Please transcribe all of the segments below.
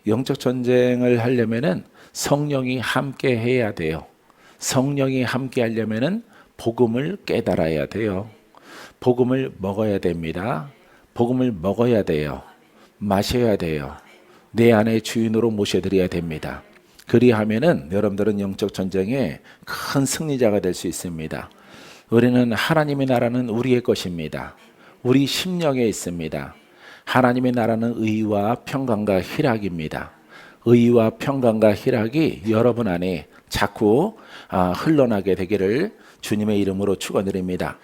영적 전쟁을 하려면은 성령이 함께 해야 돼요. 성령이 함께 하려면은 복음을 깨달아야 돼요. 복음을 먹어야 됩니다. 복음을 먹어야 돼요. 마셔야 돼요. 내 안에 주인으로 모셔드려야 됩니다. 그리하면은 여러분들은 영적 전쟁에 큰 승리자가 될 수 있습니다. 우리는 하나님의 나라는 우리의 것입니다. 우리 심령에 있습니다. 하나님의 나라는 의와 평강과 희락입니다. 의와 평강과 희락이 여러분 안에 자꾸 흘러나게 되기를 주님의 이름으로 축원드립니다.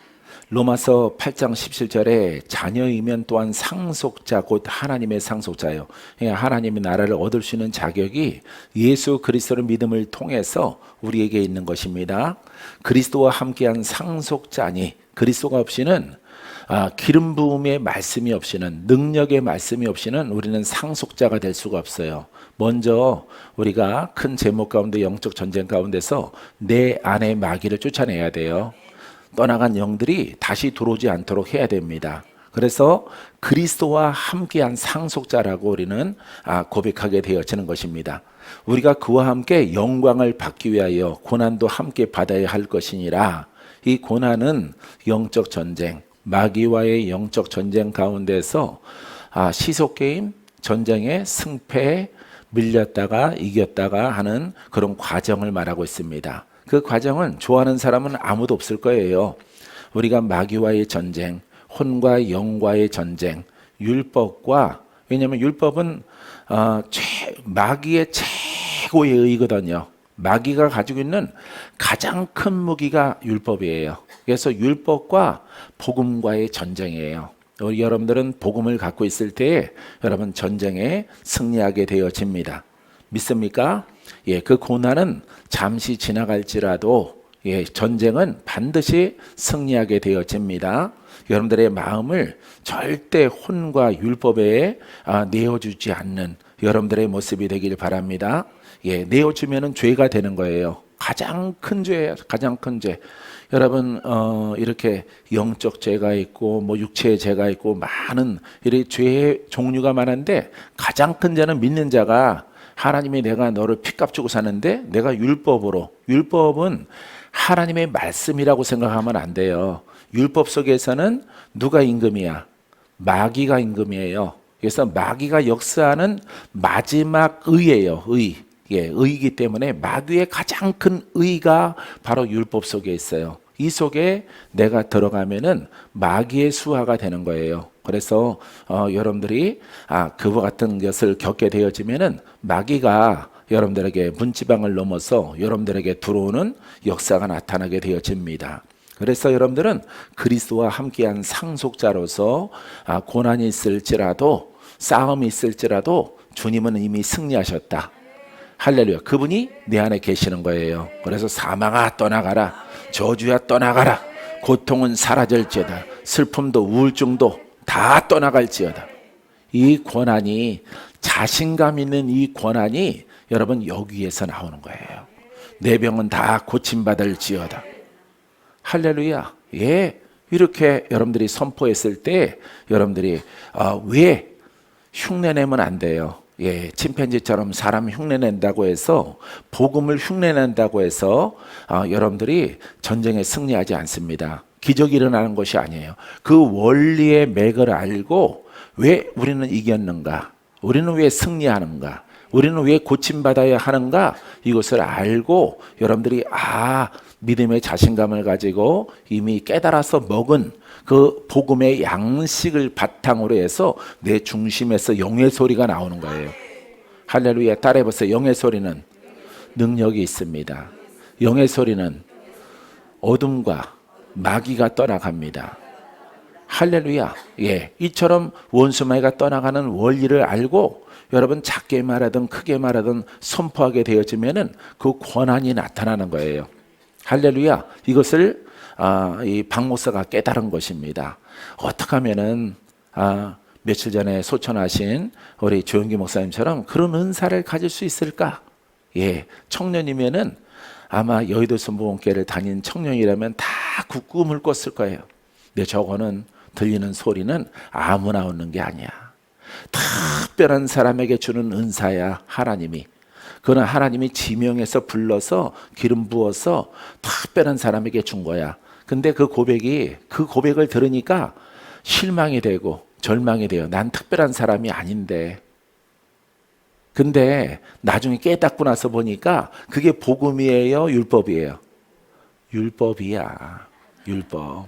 로마서 8장 17절에 자녀이면 또한 상속자 곧 하나님의 상속자예요. 하나님의 나라를 얻을 수 있는 자격이 예수 그리스도를 믿음을 통해서 우리에게 있는 것입니다. 그리스도와 함께한 상속자니 그리스도가 없이는 기름 부음의 말씀이 없이는 능력의 말씀이 없이는 우리는 상속자가 될 수가 없어요. 먼저 우리가 큰 제목 가운데 영적 전쟁 가운데서 내 안의 마귀를 쫓아내야 돼요. 떠나간 영들이 다시 들어오지 않도록 해야 됩니다. 그래서 그리스도와 함께한 상속자라고 우리는 고백하게 되어지는 것입니다. 우리가 그와 함께 영광을 받기 위하여 고난도 함께 받아야 할 것이니라. 이 고난은 영적 전쟁, 마귀와의 영적 전쟁 가운데서 시속게임 전쟁의 승패에 밀렸다가 이겼다가 하는 그런 과정을 말하고 있습니다. 그 과정은 좋아하는 사람은 아무도 없을 거예요. 우리가 마귀와의 전쟁, 혼과 영과의 전쟁, 율법과, 왜냐하면 율법은 마귀의 최고의 의거든요. 마귀가 가지고 있는 가장 큰 무기가 율법이에요. 그래서 율법과 복음과의 전쟁이에요. 여러분들은 복음을 갖고 있을 때 여러분 전쟁에 승리하게 되어집니다. 믿습니까? 그 고난은 잠시 지나갈지라도 전쟁은 반드시 승리하게 되어집니다. 여러분들의 마음을 절대 혼과 율법에 내어주지 않는 여러분들의 모습이 되길 바랍니다. 내어주면은 죄가 되는 거예요. 가장 큰 죄예요. 가장 큰 죄. 여러분 이렇게 영적 죄가 있고 뭐 육체의 죄가 있고 많은 이렇게 죄의 종류가 많은데 가장 큰 죄는 믿는 자가 하나님이 내가 너를 핏값 주고 사는데 내가 율법은 하나님의 말씀이라고 생각하면 안 돼요. 율법 속에서는 누가 임금이야? 마귀가 임금이에요. 그래서 마귀가 역사하는 마지막 의예요. 의이기 때문에 마귀의 가장 큰 의가 바로 율법 속에 있어요. 이 속에 내가 들어가면은 마귀의 수하가 되는 거예요. 그래서 여러분들이 그와 같은 것을 겪게 되어지면은 마귀가 여러분들에게 문지방을 넘어서 여러분들에게 들어오는 역사가 나타나게 되어집니다. 그래서 여러분들은 그리스도와 함께한 상속자로서 고난이 있을지라도 싸움이 있을지라도 주님은 이미 승리하셨다. 할렐루야. 그분이 내 안에 계시는 거예요. 그래서 사망아 떠나가라. 저주야 떠나가라. 고통은 사라질지어다. 슬픔도 우울증도 다 떠나갈지어다. 이 권한이 자신감 있는 이 권한이 여러분 여기에서 나오는 거예요. 내 병은 다 고침받을지어다. 할렐루야. 이렇게 여러분들이 선포했을 때 여러분들이 왜 흉내내면 안 돼요. 침팬지처럼 사람 흉내낸다고 해서 복음을 흉내낸다고 해서 여러분들이 전쟁에 승리하지 않습니다. 기적이 일어나는 것이 아니에요. 그 원리의 맥을 알고 왜 우리는 이겼는가? 우리는 왜 승리하는가? 우리는 왜 고침받아야 하는가? 이것을 알고 여러분들이 믿음의 자신감을 가지고 이미 깨달아서 먹은 그 복음의 양식을 바탕으로 해서 내 중심에서 영의 소리가 나오는 거예요. 할렐루야. 따라해보세요. 영의 소리는 능력이 있습니다. 영의 소리는 어둠과 마귀가 떠나갑니다. 할렐루야. 이처럼 원수마귀가 떠나가는 원리를 알고 여러분 작게 말하든 크게 말하든 선포하게 되어지면은 그 권한이 나타나는 거예요. 할렐루야. 이것을 이 박 목사가 깨달은 것입니다. 어떻게 하면은 며칠 전에 소천하신 우리 조영기 목사님처럼 그런 은사를 가질 수 있을까? 청년이면은 아마 여의도 선보원교회를 다닌 청년이라면 다 굳꿈을 꿨을 거예요. 근데 저거는 들리는 소리는 아무나 얻는 게 아니야. 특별한 사람에게 주는 은사야, 하나님이. 그건 하나님이 지명해서 불러서 기름 부어서 특별한 사람에게 준 거야. 근데 그 고백을 들으니까 실망이 되고 절망이 돼요. 난 특별한 사람이 아닌데. 근데 나중에 깨닫고 나서 보니까 그게 복음이에요, 율법이에요? 율법이야. 율법.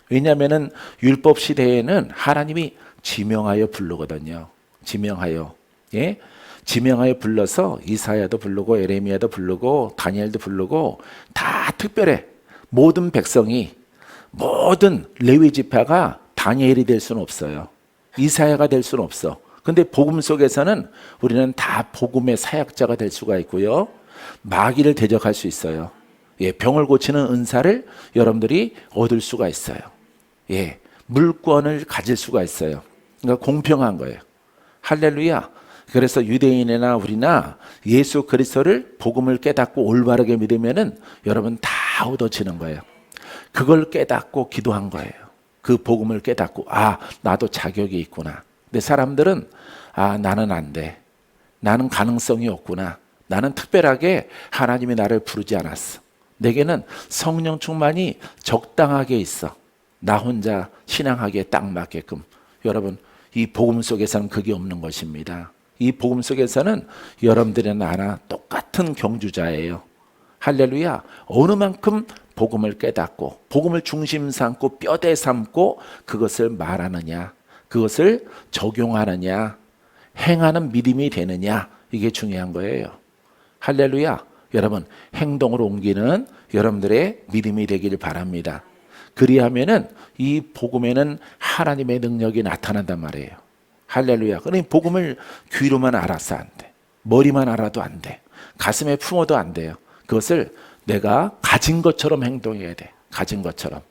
왜냐하면은 율법 시대에는 하나님이 지명하여 부르거든요. 지명하여. 예? 지명하여 불러서 이사야도 부르고 에레미야도 부르고 다니엘도 부르고 다 특별해. 모든 백성이, 모든 레위 지파가 다니엘이 될 수는 없어요. 이사야가 될 수는 없어. 근데 복음 속에서는 우리는 다 복음의 사역자가 될 수가 있고요. 마귀를 대적할 수 있어요. 예, 병을 고치는 은사를 여러분들이 얻을 수가 있어요. 예, 물권을 가질 수가 있어요. 그러니까 공평한 거예요. 할렐루야. 그래서 유대인이나 우리나 예수 그리스도를 복음을 깨닫고 올바르게 믿으면은 여러분 다 얻어지는 거예요. 그걸 깨닫고 기도한 거예요. 그 복음을 깨닫고 나도 자격이 있구나. 근데 사람들은 나는 안 돼. 나는 가능성이 없구나. 나는 특별하게 하나님이 나를 부르지 않았어. 내게는 성령 충만이 적당하게 있어. 나 혼자 신앙하기에 딱 맞게끔. 여러분, 이 복음 속에서는 그게 없는 것입니다. 이 복음 속에서는 여러분들이나 나나 똑같은 경주자예요. 할렐루야. 어느 만큼 복음을 깨닫고 복음을 중심 삼고 뼈대 삼고 그것을 말하느냐, 그것을 적용하느냐, 행하는 믿음이 되느냐, 이게 중요한 거예요. 할렐루야. 여러분, 행동으로 옮기는 여러분들의 믿음이 되기를 바랍니다. 그리하면은 이 복음에는 하나님의 능력이 나타난단 말이에요. 할렐루야. 그러니 복음을 귀로만 알아서 안 돼. 머리만 알아도 안 돼. 가슴에 품어도 안 돼요. 그것을 내가 가진 것처럼 행동해야 돼. 가진 것처럼.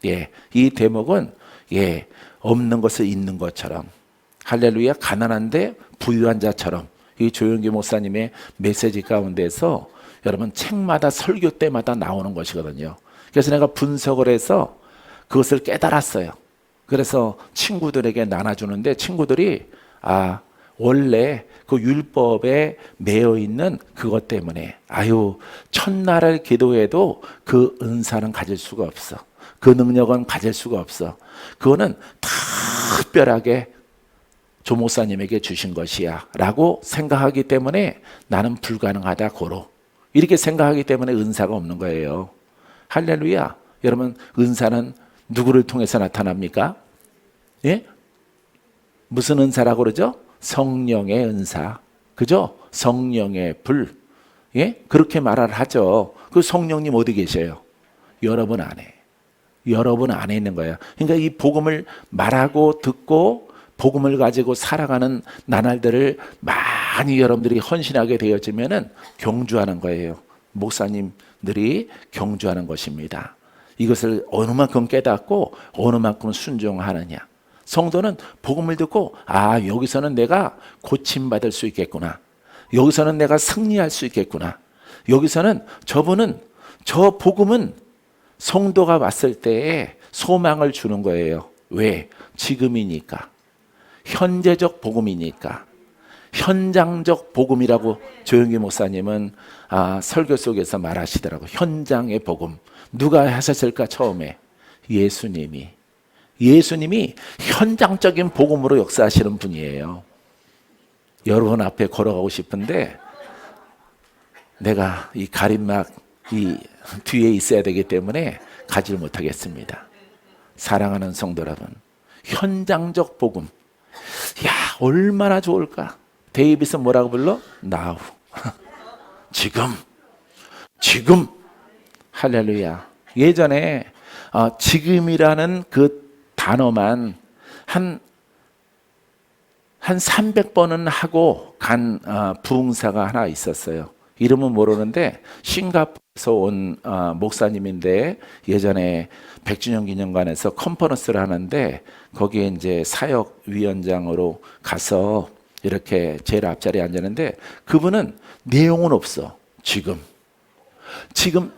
예, 이 대목은 없는 것을 있는 것처럼. 할렐루야. 가난한데 부유한 자처럼. 이 조영기 목사님의 메시지 가운데서 여러분 책마다 설교 때마다 나오는 것이거든요. 그래서 내가 분석을 해서 그것을 깨달았어요. 그래서 친구들에게 나눠주는데 친구들이 원래 그 율법에 매여 있는 그것 때문에 첫날을 기도해도 그 은사는 가질 수가 없어. 그 능력은 가질 수가 없어. 그거는 특별하게 조 목사님에게 주신 것이야 라고 생각하기 때문에 나는 불가능하다 고로 이렇게 생각하기 때문에 은사가 없는 거예요. 할렐루야. 여러분, 은사는 누구를 통해서 나타납니까? 예? 무슨 은사라고 그러죠? 성령의 은사. 그죠? 성령의 불. 예? 그렇게 말을 하죠. 그 성령님 어디 계셔요? 여러분 안에. 여러분 안에 있는 거예요. 그러니까 이 복음을 말하고 듣고 복음을 가지고 살아가는 나날들을 많이 여러분들이 헌신하게 되어지면은 경주하는 거예요. 목사님들이 경주하는 것입니다. 이것을 어느 만큼 깨닫고 어느 만큼 순종하느냐. 성도는 복음을 듣고 여기서는 내가 고침받을 수 있겠구나. 여기서는 내가 승리할 수 있겠구나. 여기서는 저 복음은 성도가 왔을 때에 소망을 주는 거예요. 왜? 지금이니까. 현재적 복음이니까. 현장적 복음이라고 조영기 목사님은 설교 속에서 말하시더라고요. 현장의 복음. 누가 하셨을까 처음에? 예수님이 현장적인 복음으로 역사하시는 분이에요. 여러분 앞에 걸어가고 싶은데 내가 이 가림막 이 뒤에 있어야 되기 때문에 가지를 못하겠습니다. 사랑하는 성도 여러분, 현장적 복음. 얼마나 좋을까? 데이빗은 뭐라고 불러? Now. 지금. 할렐루야. 예전에 지금이라는 그 단어만 한 300번은 하고 간 부흥사가 하나 있었어요. 이름은 모르는데 싱가포르에서 온 목사님인데 예전에 100주년 기념관에서 컨퍼런스를 하는데 거기에 이제 사역위원장으로 가서 이렇게 제일 앞자리에 앉았는데 그분은 내용은 없어. 지금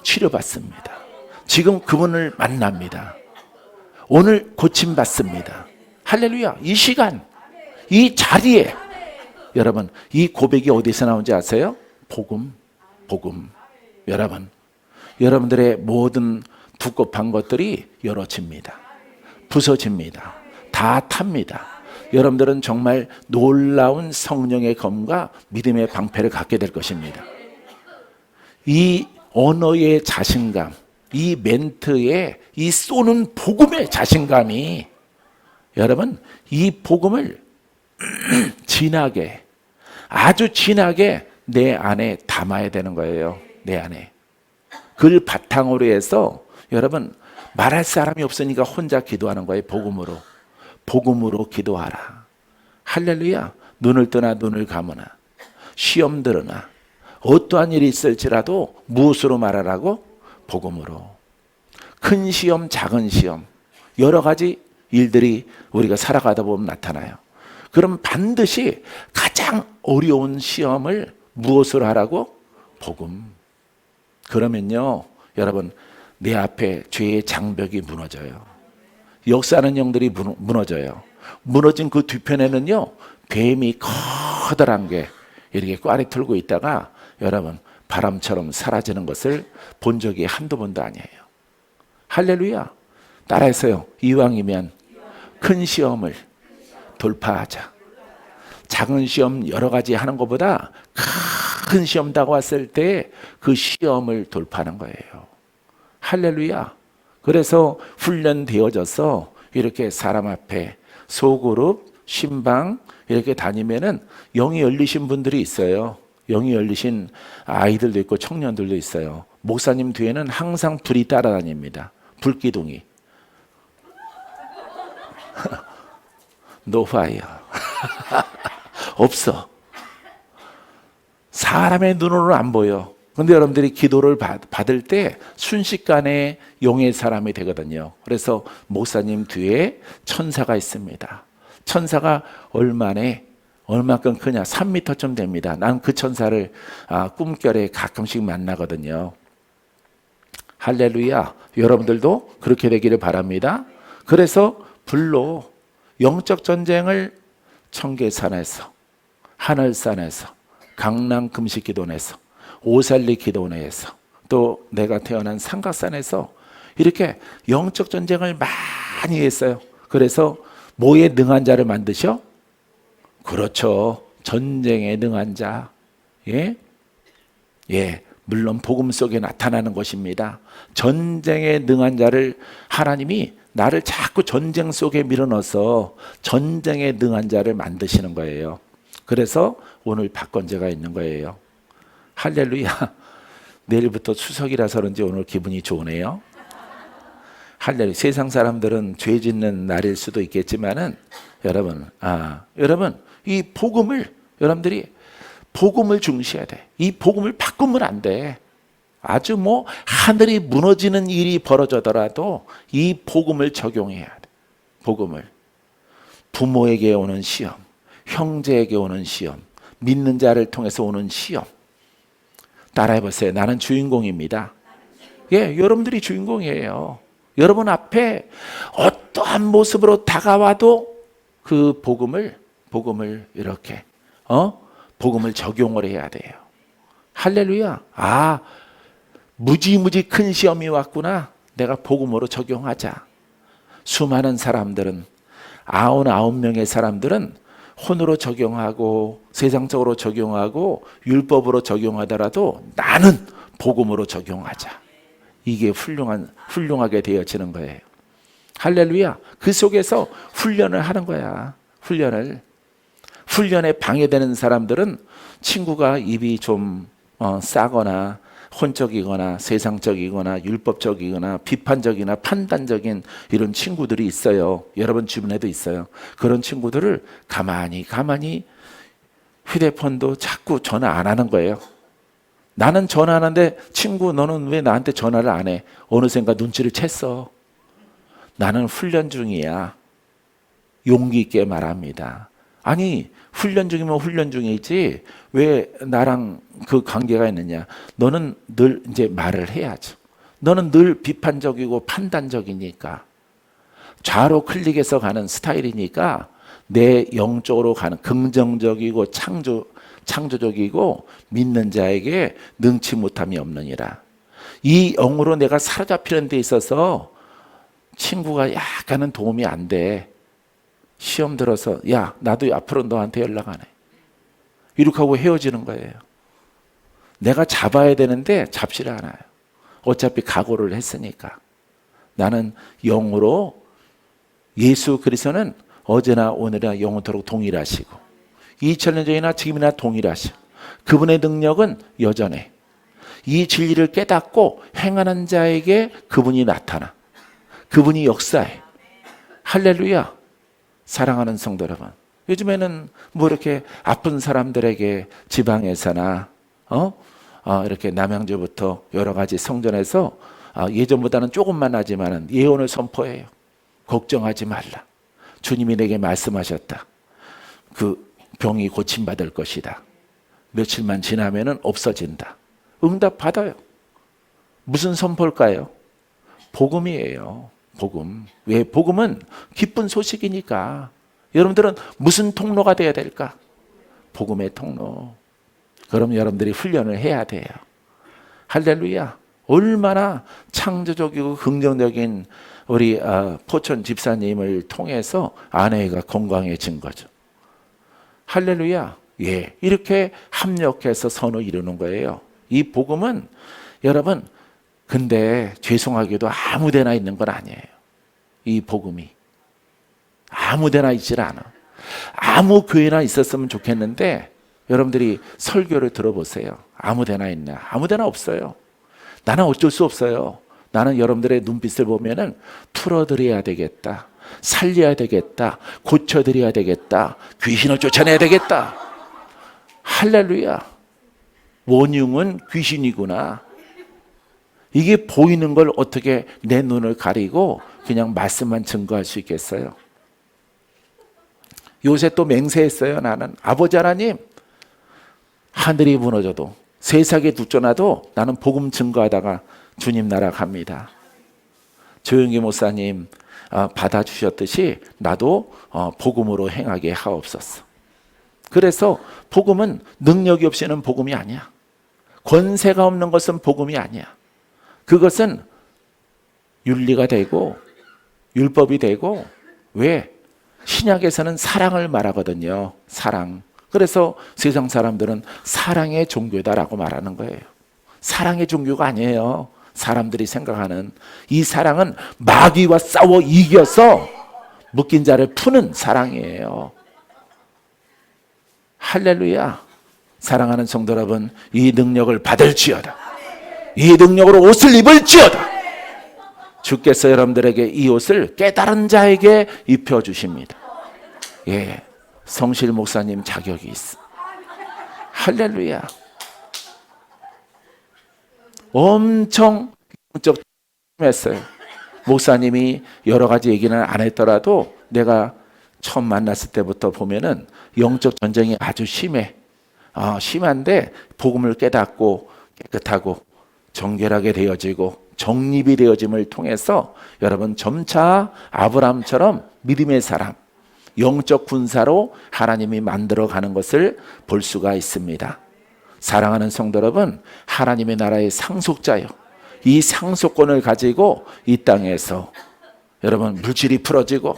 치료받습니다. 지금 그분을 만납니다. 오늘 고침받습니다. 할렐루야. 이 시간 이 자리에 여러분 이 고백이 어디서 나온지 아세요? 복음. 여러분들의 모든 두껍한 것들이 열어집니다. 부서집니다. 다 탑니다. 여러분들은 정말 놀라운 성령의 검과 믿음의 방패를 갖게 될 것입니다. 이 언어의 자신감, 이 멘트의 이 쏘는 복음의 자신감이 여러분 이 복음을 진하게 아주 진하게 내 안에 담아야 되는 거예요. 내 안에. 그걸 바탕으로 해서 여러분 말할 사람이 없으니까 혼자 기도하는 거예요. 복음으로 기도하라. 할렐루야. 눈을 뜨나 눈을 감으나 시험 들으나 어떠한 일이 있을지라도 무엇으로 말하라고? 복음으로. 큰 시험, 작은 시험, 여러 가지 일들이 우리가 살아가다 보면 나타나요. 그럼 반드시 가장 어려운 시험을 무엇으로 하라고? 복음. 그러면요, 여러분, 내 앞에 죄의 장벽이 무너져요. 역사하는 영들이 무너져요. 무너진 그 뒤편에는요, 뱀이 커다란 게 이렇게 꽈리 틀고 있다가 여러분, 바람처럼 사라지는 것을 본 적이 한두 번도 아니에요. 할렐루야. 따라해서요. 이왕이면 큰 시험을 돌파하자. 작은 시험 여러 가지 하는 것보다 큰 시험 다가왔을 때 그 시험을 돌파하는 거예요. 할렐루야. 그래서 훈련되어져서 이렇게 사람 앞에 소그룹, 신방 이렇게 다니면은 영이 열리신 분들이 있어요. 영이 열리신 아이들도 있고 청년들도 있어요. 목사님 뒤에는 항상 불이 따라다닙니다. 불기둥이. No fire. 없어. 사람의 눈으로는 안 보여. 근데 여러분들이 기도를 받을 때 순식간에 용의 사람이 되거든요. 그래서 목사님 뒤에 천사가 있습니다. 천사가 얼마큼 크냐? 3m쯤 됩니다. 난 그 천사를 꿈결에 가끔씩 만나거든요. 할렐루야. 여러분들도 그렇게 되기를 바랍니다. 그래서 불로 영적 전쟁을 청계산에서, 하늘산에서, 강남 금식기도원에서, 오살리 기도원에서, 또 내가 태어난 삼각산에서 이렇게 영적 전쟁을 많이 했어요. 그래서 뭐에 능한 자를 만드셔? 그렇죠. 전쟁에 능한 자. 예? 물론 복음 속에 나타나는 것입니다. 전쟁에 능한 자를 하나님이 나를 자꾸 전쟁 속에 밀어넣어서 전쟁에 능한 자를 만드시는 거예요. 그래서 오늘 박건제가 있는 거예요. 할렐루야. 내일부터 추석이라서 그런지 오늘 기분이 좋으네요. 할렐루야. 세상 사람들은 죄 짓는 날일 수도 있겠지만은 여러분 이 복음을 여러분들이 복음을 중시해야 돼. 이 복음을 바꾸면 안 돼. 아주 하늘이 무너지는 일이 벌어져더라도 이 복음을 적용해야 돼. 복음을. 부모에게 오는 시험, 형제에게 오는 시험, 믿는 자를 통해서 오는 시험. 따라해보세요. 나는 주인공입니다. 여러분들이 주인공이에요. 여러분 앞에 어떠한 모습으로 다가와도 그 복음을 이렇게 복음을 적용을 해야 돼요. 할렐루야. 무지무지 큰 시험이 왔구나. 내가 복음으로 적용하자. 수많은 사람들은 99명의 사람들은 혼으로 적용하고 세상적으로 적용하고 율법으로 적용하더라도 나는 복음으로 적용하자. 이게 훌륭하게 되어지는 거예요. 할렐루야. 그 속에서 훈련을 하는 거야. 훈련에 방해되는 사람들은 친구가 입이 좀 싸거나 혼적이거나 세상적이거나 율법적이거나 비판적이나 판단적인 이런 친구들이 있어요. 여러분 주변에도 있어요. 그런 친구들을 가만히 휴대폰도 자꾸 전화 안 하는 거예요. 나는 전화하는데 친구 너는 왜 나한테 전화를 안 해? 어느샌가 눈치를 챘어. 나는 훈련 중이야. 용기 있게 말합니다. 아니 훈련 중이면 훈련 중이지 왜 나랑 그 관계가 있느냐. 너는 늘 이제 말을 해야죠. 너는 늘 비판적이고 판단적이니까 좌로 클릭해서 가는 스타일이니까 내 영적으로 가는 긍정적이고 창조적이고 믿는 자에게 능치 못함이 없느니라. 이 영으로 내가 사로잡히는 데 있어서 친구가 약간은 도움이 안 돼. 시험 들어서 야 나도 앞으로 너한테 연락 안 해. 이렇게 하고 헤어지는 거예요. 내가 잡아야 되는데 잡지를 않아요. 어차피 각오를 했으니까. 나는 영으로 예수 그리스도는 어제나 오늘이나 영원토록 동일하시고 2000년 전이나 지금이나 동일하시고 그분의 능력은 여전해. 이 진리를 깨닫고 행하는 자에게 그분이 나타나. 그분이 역사해. 할렐루야. 사랑하는 성도 여러분, 요즘에는 뭐 이렇게 아픈 사람들에게 지방에서나 이렇게 남양주부터 여러 가지 성전에서 예전보다는 조금만 하지만 예언을 선포해요. 걱정하지 말라. 주님이 내게 말씀하셨다. 그 병이 고침받을 것이다. 며칠만 지나면은 없어진다. 응답 받아요. 무슨 선포일까요? 복음이에요. 복음. 왜? 복음은 기쁜 소식이니까. 여러분들은 무슨 통로가 돼야 될까? 복음의 통로. 그럼 여러분들이 훈련을 해야 돼요. 할렐루야. 얼마나 창조적이고 긍정적인 우리 포천 집사님을 통해서 아내가 건강해진 거죠. 할렐루야. 예, 이렇게 합력해서 선을 이루는 거예요. 이 복음은 여러분, 근데 죄송하게도 아무 데나 있는 건 아니에요. 이 복음이 아무 데나 있질 않아. 아무 교회나 있었으면 좋겠는데 여러분들이 설교를 들어보세요. 아무 데나 있냐? 아무 데나 없어요. 나는 어쩔 수 없어요. 나는 여러분들의 눈빛을 보면은 풀어드려야 되겠다. 살려야 되겠다. 고쳐드려야 되겠다. 귀신을 쫓아내야 되겠다. 할렐루야. 원흉은 귀신이구나. 이게 보이는 걸 어떻게 내 눈을 가리고 그냥 말씀만 증거할 수 있겠어요? 요새 또 맹세했어요. 나는 아버지 하나님, 하늘이 무너져도 세상에 두쳐놔도 나는 복음 증거하다가 주님 나라 갑니다. 조영기 목사님 받아주셨듯이 나도 복음으로 행하게 하옵소서. 그래서 복음은 능력이 없이는 복음이 아니야. 권세가 없는 것은 복음이 아니야. 그것은 윤리가 되고 율법이 되고, 왜? 신약에서는 사랑을 말하거든요. 사랑. 그래서 세상 사람들은 사랑의 종교다라고 말하는 거예요. 사랑의 종교가 아니에요. 사람들이 생각하는 이 사랑은 마귀와 싸워 이겨서 묶인 자를 푸는 사랑이에요. 할렐루야. 사랑하는 성도 여러분, 이 능력을 받을지어다. 이 능력으로 옷을 입을지어다. 주께서 여러분들에게 이 옷을 깨달은 자에게 입혀주십니다. 예, 성실 목사님 자격이 있어. 할렐루야. 엄청 영적 했어요. 목사님이 여러 가지 얘기는 안 했더라도 내가 처음 만났을 때부터 보면은 영적 전쟁이 아주 심해. 심한데 복음을 깨닫고 깨끗하고 정결하게 되어지고 정립이 되어짐을 통해서 여러분 점차 아브라함처럼 믿음의 사람, 영적 군사로 하나님이 만들어가는 것을 볼 수가 있습니다. 사랑하는 성도 여러분, 하나님의 나라의 상속자요. 이 상속권을 가지고 이 땅에서 여러분 물질이 풀어지고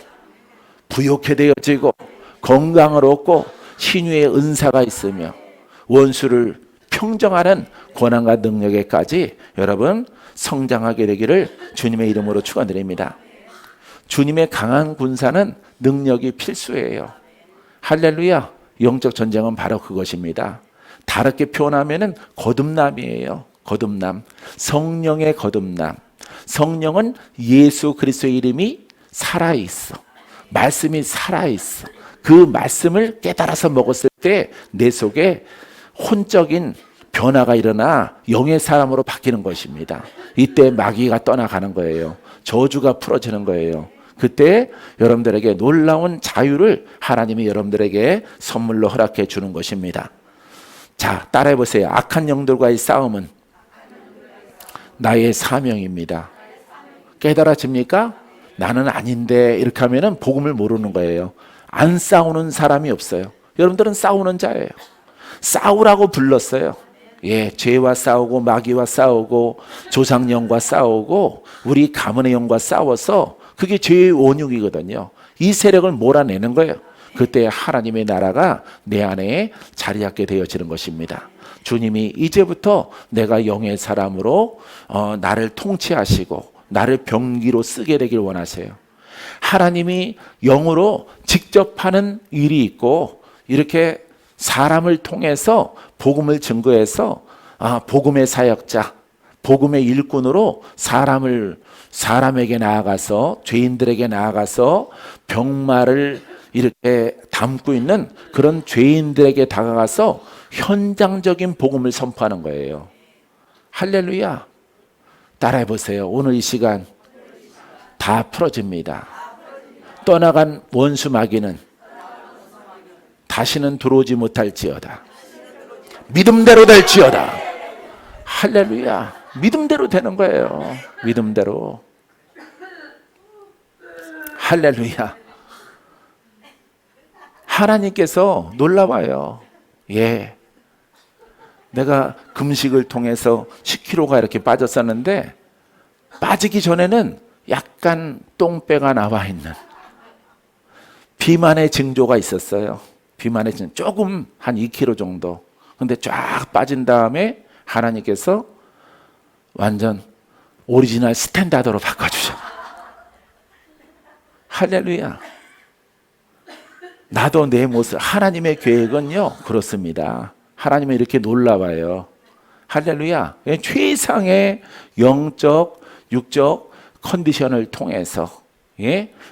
부욕해 되어지고 건강을 얻고 신유의 은사가 있으며 원수를 평정하는 권한과 능력에까지 여러분 성장하게 되기를 주님의 이름으로 축원드립니다. 주님의 강한 군사는 능력이 필수예요. 할렐루야. 영적 전쟁은 바로 그것입니다. 다르게 표현하면은 거듭남이에요. 거듭남. 성령의 거듭남. 성령은 예수 그리스도의 이름이 살아있어. 말씀이 살아있어. 그 말씀을 깨달아서 먹었을 때 내 속에 혼적인 변화가 일어나 영의 사람으로 바뀌는 것입니다. 이때 마귀가 떠나가는 거예요. 저주가 풀어지는 거예요. 그때 여러분들에게 놀라운 자유를 하나님이 여러분들에게 선물로 허락해 주는 것입니다. 자, 따라해 보세요. 악한 영들과의 싸움은 나의 사명입니다. 깨달아집니까? 나는 아닌데 이렇게 하면은 복음을 모르는 거예요. 안 싸우는 사람이 없어요. 여러분들은 싸우는 자예요. 싸우라고 불렀어요. 예, 죄와 싸우고 마귀와 싸우고 조상령과 싸우고 우리 가문의 영과 싸워서 그게 죄의 원흉이거든요. 이 세력을 몰아내는 거예요. 그때 하나님의 나라가 내 안에 자리하게 되어지는 것입니다. 주님이 이제부터 내가 영의 사람으로 나를 통치하시고 나를 병기로 쓰게 되길 원하세요. 하나님이 영으로 직접 하는 일이 있고 이렇게 사람을 통해서 복음을 증거해서 복음의 사역자, 복음의 일꾼으로 사람에게 나아가서 죄인들에게 나아가서 병마를 이렇게 담고 있는 그런 죄인들에게 다가가서 현장적인 복음을 선포하는 거예요. 할렐루야. 따라해 보세요. 오늘 이 시간 다 풀어집니다. 떠나간 원수 마귀는 다시는 들어오지 못할지어다. 믿음대로 될지어다. 할렐루야. 믿음대로 되는 거예요. 믿음대로. 할렐루야. 하나님께서 놀라워요. 예. 내가 금식을 통해서 10kg가 이렇게 빠졌었는데 빠지기 전에는 약간 똥배가 나와 있는 비만의 징조가 있었어요. 비만의 징조 조금 한 2kg 정도. 근데 쫙 빠진 다음에 하나님께서 완전 오리지널 스탠다드로 바꿔주셔. 할렐루야. 나도 내 모습, 하나님의 계획은요 그렇습니다. 하나님은 이렇게 놀라워요. 할렐루야. 최상의 영적, 육적 컨디션을 통해서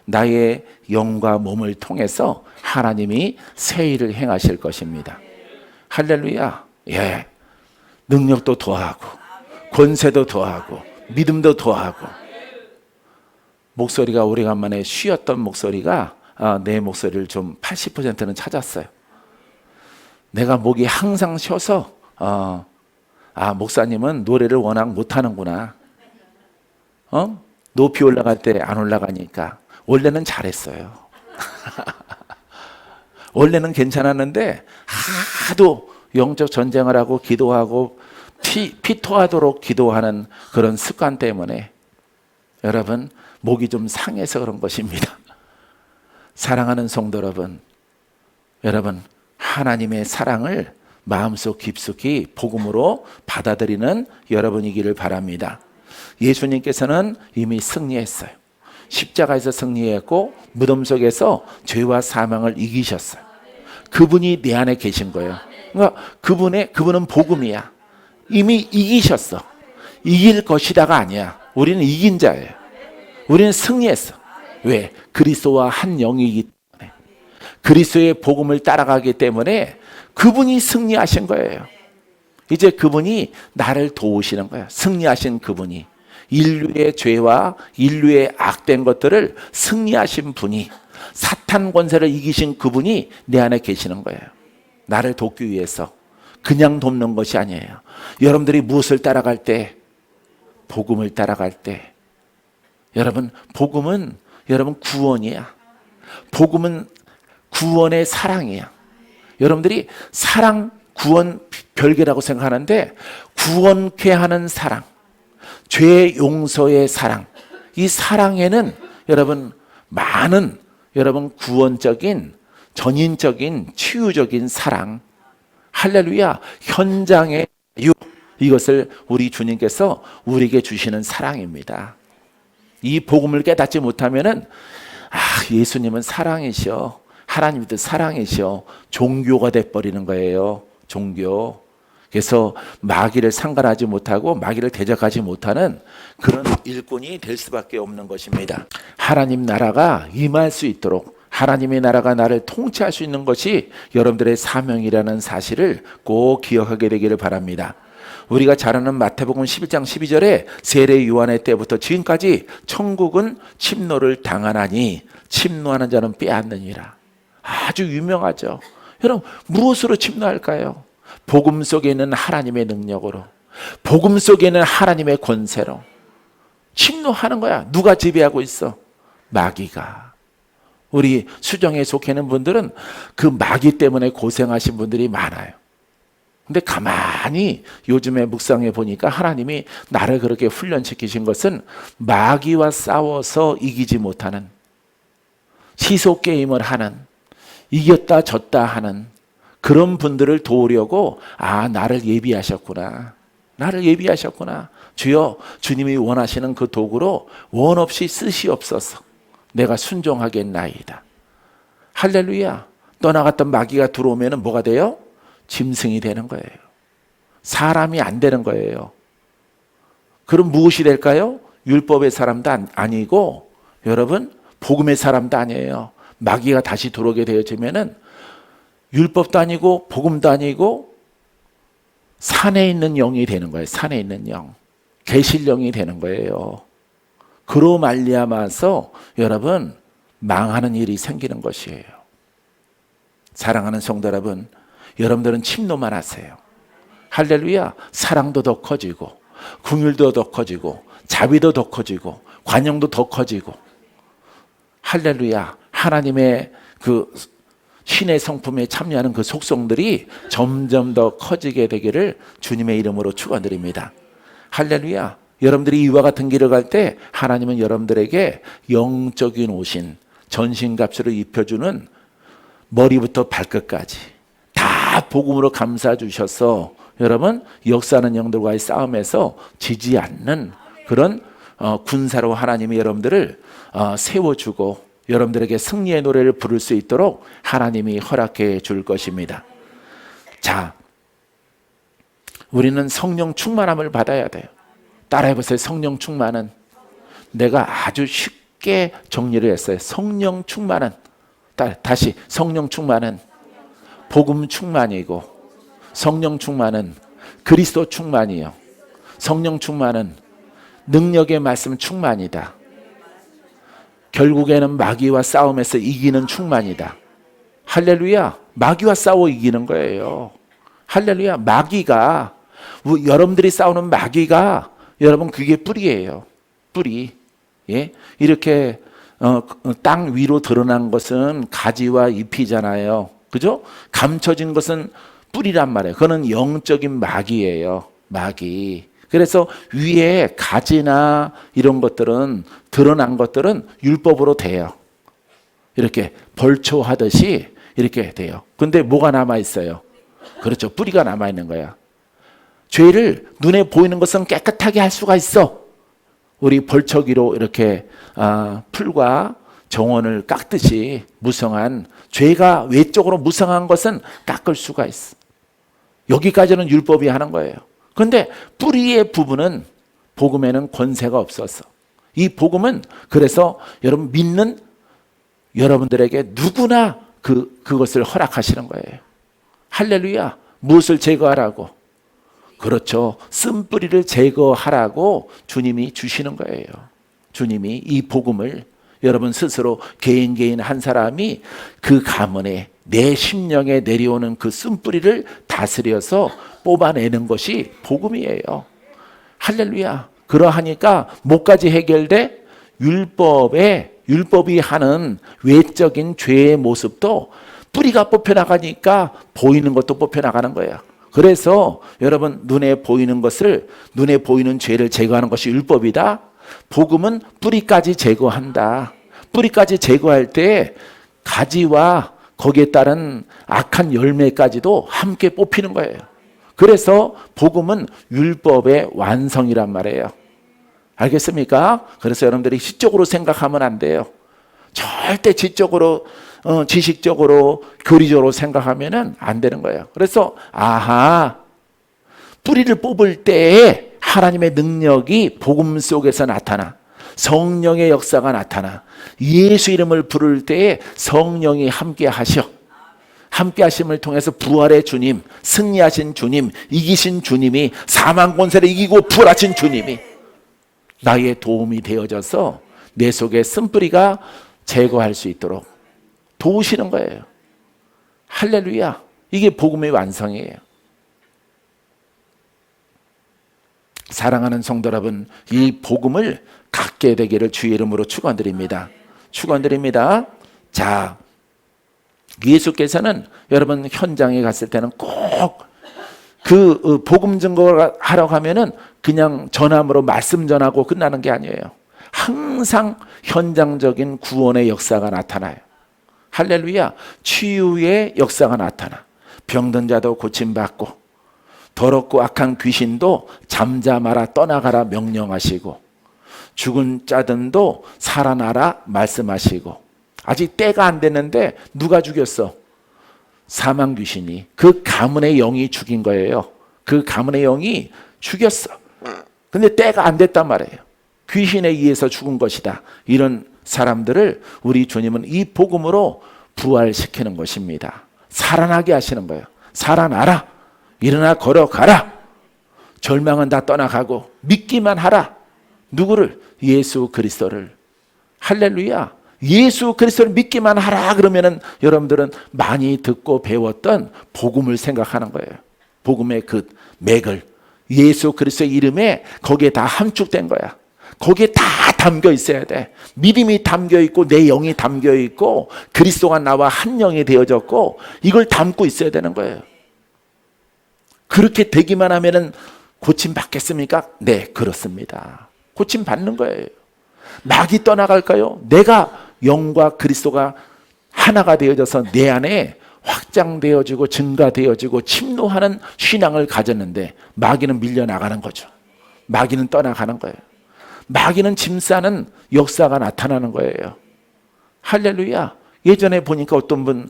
나의 영과 몸을 통해서 하나님이 새 일을 행하실 것입니다. 할렐루야. 예. 능력도 더하고 권세도 더하고 믿음도 더하고. 목소리가 오래간만에 쉬었던 목소리가 내 목소리를 좀 80%는 찾았어요. 내가 목이 항상 쉬어서 목사님은 노래를 워낙 못하는구나. 높이 올라갈 때 안 올라가니까. 원래는 잘했어요. 원래는 괜찮았는데 하도 영적 전쟁을 하고 기도하고 피토하도록 기도하는 그런 습관 때문에 여러분 목이 좀 상해서 그런 것입니다. 사랑하는 성도 여러분 하나님의 사랑을 마음속 깊숙이 복음으로 받아들이는 여러분이기를 바랍니다. 예수님께서는 이미 승리했어요. 십자가에서 승리했고 무덤 속에서 죄와 사망을 이기셨어요. 그분이 내 안에 계신 거예요. 그러니까 그분은 복음이야. 이미 이기셨어. 이길 것이다가 아니야. 우리는 이긴 자예요. 우리는 승리했어. 왜? 그리스도와 한 영이기 때문에. 그리스도의 복음을 따라가기 때문에 그분이 승리하신 거예요. 이제 그분이 나를 도우시는 거예요. 승리하신 그분이. 인류의 죄와 인류의 악된 것들을 승리하신 분이, 사탄 권세를 이기신 그분이 내 안에 계시는 거예요. 나를 돕기 위해서. 그냥 돕는 것이 아니에요. 여러분들이 무엇을 따라갈 때? 복음을 따라갈 때. 여러분, 복음은 여러분 구원이야. 복음은 구원의 사랑이야. 여러분들이 사랑, 구원 별개라고 생각하는데 구원케 하는 사랑, 죄 용서의 사랑, 이 사랑에는 여러분 많은 여러분 구원적인, 전인적인, 치유적인 사랑, 할렐루야, 현장의 유, 이것을 우리 주님께서 우리에게 주시는 사랑입니다. 이 복음을 깨닫지 못하면은 예수님은 사랑이셔, 하나님도 사랑이셔, 종교가 돼버리는 거예요. 종교. 그래서 마귀를 상관하지 못하고 마귀를 대적하지 못하는 그런 일꾼이 될 수밖에 없는 것입니다. 하나님 나라가 임할 수 있도록, 하나님의 나라가 나를 통치할 수 있는 것이 여러분들의 사명이라는 사실을 꼭 기억하게 되기를 바랍니다. 우리가 잘 아는 마태복음 11장 12절에 세례 요한의 때부터 지금까지 천국은 침노를 당하나니 침노하는 자는 빼앗느니라. 아주 유명하죠. 여러분, 무엇으로 침노할까요? 복음 속에 있는 하나님의 능력으로, 복음 속에 있는 하나님의 권세로 침노하는 거야. 누가 지배하고 있어? 마귀가. 우리 수정에 속해 있는 분들은 그 마귀 때문에 고생하신 분들이 많아요. 근데 가만히 요즘에 묵상해 보니까 하나님이 나를 그렇게 훈련시키신 것은 마귀와 싸워서 이기지 못하는, 시소 게임을 하는, 이겼다 졌다 하는 그런 분들을 도우려고, 나를 예비하셨구나. 나를 예비하셨구나. 주여, 주님이 원하시는 그 도구로 원 없이 쓰시옵소서. 내가 순종하겠나이다. 할렐루야. 떠나갔던 마귀가 들어오면 뭐가 돼요? 짐승이 되는 거예요. 사람이 안 되는 거예요. 그럼 무엇이 될까요? 율법의 사람도 아니고, 여러분, 복음의 사람도 아니에요. 마귀가 다시 들어오게 되어지면은 율법도 아니고 복음도 아니고 산에 있는 영이 되는 거예요. 산에 있는 영, 계실령이 되는 거예요. 그로 말미암아서 여러분 망하는 일이 생기는 것이에요. 사랑하는 성도 여러분, 여러분들은 침노만 하세요. 할렐루야. 사랑도 더 커지고 긍휼도 더 커지고 자비도 더 커지고 관용도 더 커지고, 할렐루야. 하나님의 그 신의 성품에 참여하는 그 속성들이 점점 더 커지게 되기를 주님의 이름으로 축원드립니다. 할렐루야. 여러분들이 이와 같은 길을 갈 때 하나님은 여러분들에게 영적인 옷인 전신갑주를 입혀주는 머리부터 발끝까지 다 복음으로 감싸 주셔서 여러분 역사하는 영들과의 싸움에서 지지 않는 그런 군사로 하나님이 여러분들을 세워주고 여러분들에게 승리의 노래를 부를 수 있도록 하나님이 허락해 줄 것입니다. 자, 우리는 성령 충만함을 받아야 돼요. 따라해보세요. 성령 충만은. 내가 아주 쉽게 정리를 했어요. 성령 충만은, 다시 성령 충만은 복음 충만이고, 성령 충만은 그리스도 충만이요, 성령 충만은 능력의 말씀 충만이다. 결국에는 마귀와 싸움에서 이기는 충만이다. 할렐루야. 마귀와 싸워 이기는 거예요. 할렐루야. 마귀가, 여러분들이 싸우는 마귀가 여러분 그게 뿌리예요. 뿌리. 예? 이렇게 땅 위로 드러난 것은 가지와 잎이잖아요. 그죠? 감춰진 것은 뿌리란 말이에요. 그거는 영적인 마귀예요. 마귀. 그래서 위에 가지나 이런 것들은, 드러난 것들은 율법으로 돼요. 이렇게 벌초하듯이 이렇게 돼요. 근데 뭐가 남아있어요? 그렇죠. 뿌리가 남아있는 거야. 죄를 눈에 보이는 것은 깨끗하게 할 수가 있어. 우리 벌초기로 이렇게 풀과 정원을 깎듯이 무성한, 죄가 외적으로 무성한 것은 깎을 수가 있어. 여기까지는 율법이 하는 거예요. 그런데 뿌리의 부분은 복음에는 권세가 없어서, 이 복음은 그래서 여러분 믿는 여러분들에게 누구나 그것을 허락하시는 거예요. 할렐루야. 무엇을 제거하라고? 그렇죠. 쓴뿌리를 제거하라고 주님이 주시는 거예요. 주님이 이 복음을 여러분 스스로 개인 한 사람이 그 가문에, 내 심령에 내려오는 그 쓴뿌리를 다스려서 뽑아내는 것이 복음이에요. 할렐루야. 그러하니까 뭐까지 해결돼? 율법이 하는 외적인 죄의 모습도 뿌리가 뽑혀나가니까 보이는 것도 뽑혀나가는 거예요. 그래서 여러분 눈에 보이는 것을, 눈에 보이는 죄를 제거하는 것이 율법이다. 복음은 뿌리까지 제거한다. 뿌리까지 제거할 때 가지와 거기에 따른 악한 열매까지도 함께 뽑히는 거예요. 그래서 복음은 율법의 완성이란 말이에요. 알겠습니까? 그래서 여러분들이 시적으로 생각하면 안 돼요. 절대 지적으로, 지식적으로, 교리적으로 생각하면 안 되는 거예요. 그래서 뿌리를 뽑을 때에 하나님의 능력이 복음 속에서 나타나, 성령의 역사가 나타나, 예수 이름을 부를 때에 성령이 함께 하셔. 함께 하심을 통해서 부활의 주님, 승리하신 주님, 이기신 주님이, 사망 권세를 이기고 부활하신 주님이 나의 도움이 되어져서 내 속에 쓴뿌리가 제거할 수 있도록 도우시는 거예요. 할렐루야. 이게 복음의 완성이에요. 사랑하는 성도 여러분, 이 복음을 갖게 되기를 주의 이름으로 축원드립니다. 축원드립니다. 자, 예수께서는 여러분 현장에 갔을 때는 꼭 그 복음 증거를 하러 가면은 그냥 전함으로 말씀 전하고 끝나는 게 아니에요. 항상 현장적인 구원의 역사가 나타나요. 할렐루야. 치유의 역사가 나타나. 병든 자도 고침받고 더럽고 악한 귀신도 잠잠하라 떠나가라 명령하시고 죽은 자들도 살아나라 말씀하시고 아직 때가 안 됐는데 누가 죽였어? 사망 귀신이. 그 가문의 영이 죽인 거예요. 그 가문의 영이 죽였어. 근데 때가 안 됐단 말이에요. 귀신에 의해서 죽은 것이다. 이런 사람들을 우리 주님은 이 복음으로 부활시키는 것입니다. 살아나게 하시는 거예요. 살아나라. 일어나 걸어가라. 절망은 다 떠나가고 믿기만 하라. 누구를? 예수 그리스도를. 할렐루야. 예수 그리스도를 믿기만 하라 그러면은 여러분들은 많이 듣고 배웠던 복음을 생각하는 거예요. 복음의 그 맥을 예수 그리스도의 이름에 거기에 다 함축된 거야. 거기에 다 담겨 있어야 돼. 믿음이 담겨 있고 내 영이 담겨 있고 그리스도가 나와 한 영이 되어졌고 이걸 담고 있어야 되는 거예요. 그렇게 되기만 하면은 고침 받겠습니까? 네, 그렇습니다. 고침 받는 거예요. 마귀 떠나갈까요? 내가 영과 그리스도가 하나가 되어져서 내 안에 확장되어지고 증가되어지고 침노하는 신앙을 가졌는데 마귀는 밀려나가는 거죠. 마귀는 떠나가는 거예요. 마귀는 짐 싸는 역사가 나타나는 거예요. 할렐루야. 예전에 보니까 어떤 분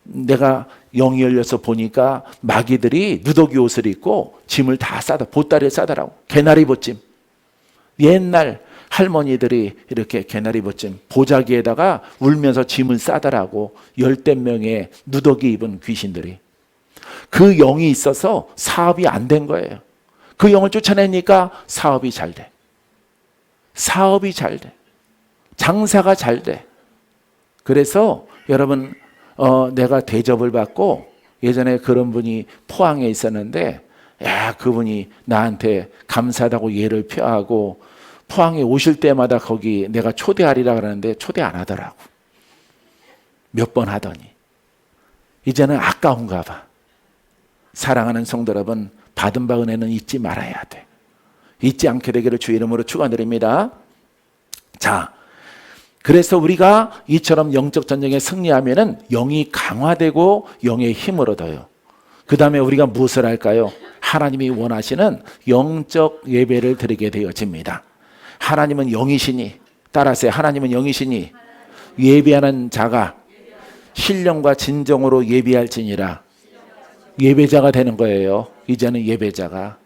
내가 영이 열려서 보니까 마귀들이 누더기 옷을 입고 짐을 다 싸다 보따리에 싸더라고. 개나리 보짐. 옛날 할머니들이 이렇게 개나리 보짐 보자기에다가 울면서 짐을 싸더라고. 10대 명의 누더기 입은 귀신들이. 그 영이 있어서 사업이 안 된 거예요. 그 영을 쫓아내니까 사업이 잘 돼. 사업이 잘 돼. 장사가 잘 돼. 그래서 여러분 내가 대접을 받고 예전에 그런 분이 포항에 있었는데 그분이 나한테 감사하다고 예를 표하고 포항에 오실 때마다 거기 내가 초대하리라 그러는데 초대 안 하더라고. 몇 번 하더니 이제는 아까운가 봐. 사랑하는 성도 여러분, 받은 바 은혜는 잊지 말아야 돼. 잊지 않게 되기를 주 이름으로 축원드립니다. 자, 그래서 우리가 이처럼 영적 전쟁에 승리하면은 영이 강화되고 영의 힘을 얻어요. 그 다음에 우리가 무엇을 할까요? 하나님이 원하시는 영적 예배를 드리게 되어집니다. 하나님은 영이시니, 따라하세요. 하나님은 영이시니 예배하는 자가 신령과 진정으로 예배할지니라. 예배자가 되는 거예요. 이제는 예배자가.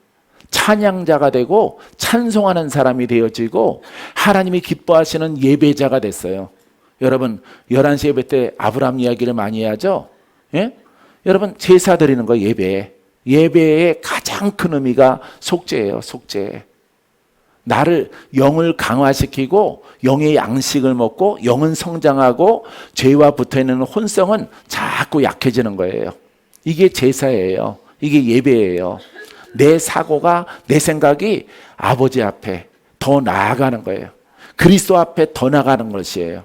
찬양자가 되고 찬송하는 사람이 되어지고 하나님이 기뻐하시는 예배자가 됐어요. 여러분 11시 예배 때 아브라함 이야기를 많이 하죠. 예? 여러분 제사 드리는 거 예배. 예배의 가장 큰 의미가 속죄예요. 속죄. 나를 영을 강화시키고 영의 양식을 먹고 영은 성장하고 죄와 붙어있는 혼성은 자꾸 약해지는 거예요. 이게 제사예요. 이게 예배예요. 내 사고가 내 생각이 아버지 앞에 더 나아가는 거예요. 그리스도 앞에 더 나아가는 것이에요.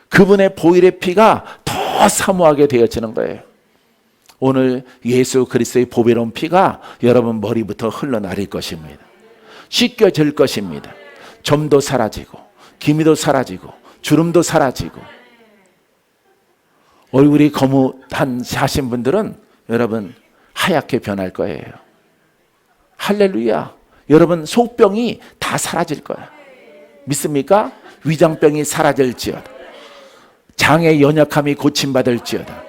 그분의 보혈의 피가 더 사모하게 되어지는 거예요. 오늘 예수 그리스도의 보배로운 피가 여러분 머리부터 흘러내릴 것입니다. 씻겨질 것입니다. 점도 사라지고 기미도 사라지고 주름도 사라지고 얼굴이 거뭇한 하신 분들은 여러분 하얗게 변할 거예요. 할렐루야. 여러분 속병이 다 사라질 거야. 믿습니까? 위장병이 사라질지어다. 장의 연약함이 고침받을지어다.